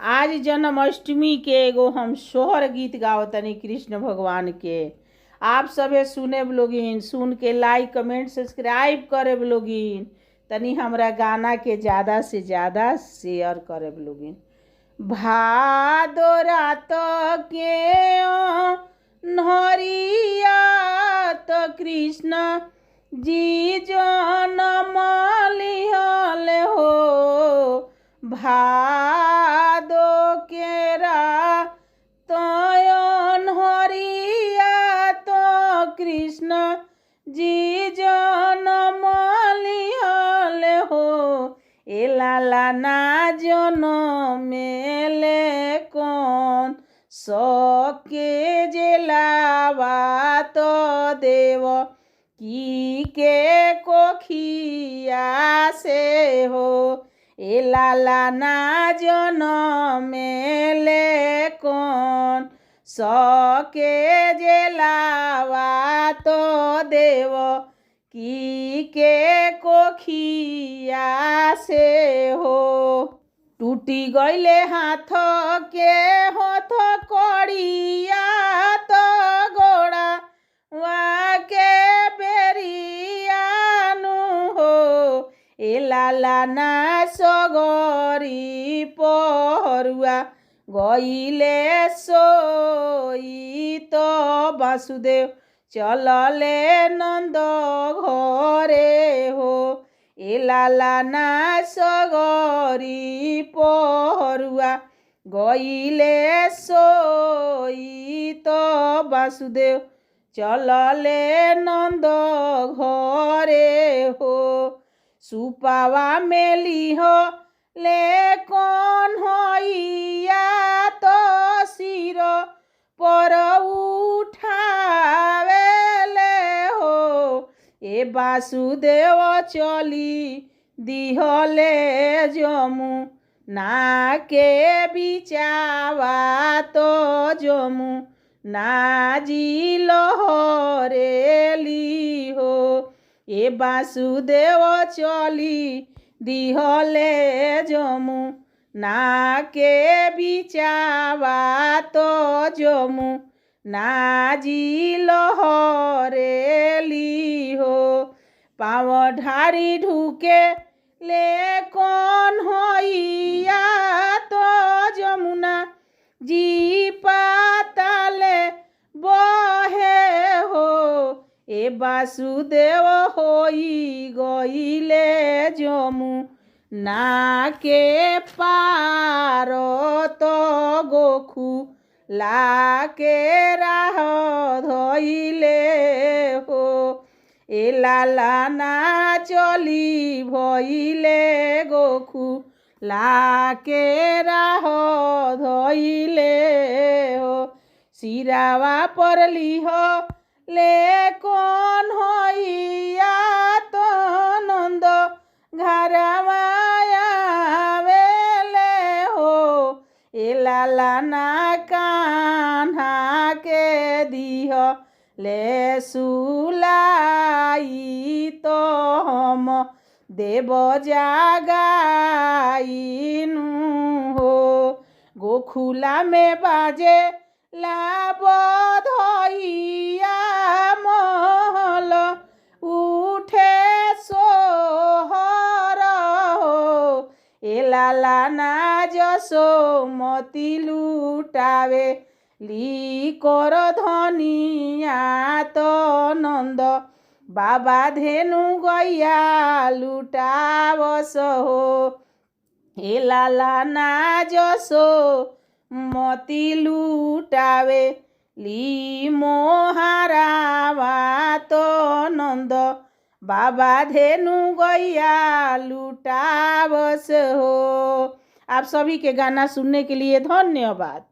आज जन्माष्टमी के एगो हम सोहर गीत गावतनी कृष्ण भगवान के। आप सभे सुने लोगिन, सुन के लाइक कमेंट सब्सक्राइब करे लोगिन। तनी हमरा गाना के ज़्यादा से ज़्यादा शेयर करे लोगिन। भादो रात के नहरिया तो कृष्ण जी जनम लिहल हो। भादो के रात नहरिया तो कृष्ण जी जनम लिहल हो। ए लाला ना जनमेले कौन सके जेलावा तो देव की के कोखिया से हो। ए लाला ना जनमेले कौन सके जेलावा तो देव की के कोखिया से हो। टूटी गईले हाथ के हाथ कड़िया तो गोड़ा वा के बेरियानु हो। ए लाला ना सगरी पहरुआ गईले सोई तो वासुदेव चलले नंद घरे हो। ए लाला ना सगरी पहरुआ गईले सोई तो वासुदेव चलले नंद घरे हो। सुपावा मेली हो ले कौन होइया तो सिर पर उठावेले हो। ए वासुदेव चली दिहले जमु ना के बिचावा तो जमु ना जी लहरेली हो। ए वासुदेव चली दिहले जमु ना के बिचावा तो जमु ना जी लहरेली हो। पाँव ढारी ढूके ले कौन होइया तो जमुना जी पाताले बहे हो। ए वासुदेव होई गईले जमु ना के पार तो गोखु लाके राह धइले हो। ए लाला ना चली भइले गोखु लाके राह धइले हो। सिरावा पर लिह ले कौन होइया तो नंद घरवा आवेले हो। ए लाला ना कान्हा के दिह ले सुलाई तो हम देव जागाइनु हो। गोखुला में बाजे ला बधइया महल उठे सोहर हो। ए लाला ना जसोमती लुटावे ली कर धनिया तो नंद बाबा धेनु गैया लुटावस हो। ए लाला ना जसोमती लुटावे ली मोहारावा तो नंद बाबा धेनु गैया लुटावस हो। आप सभी के गाना सुनने के लिए धन्यवाद।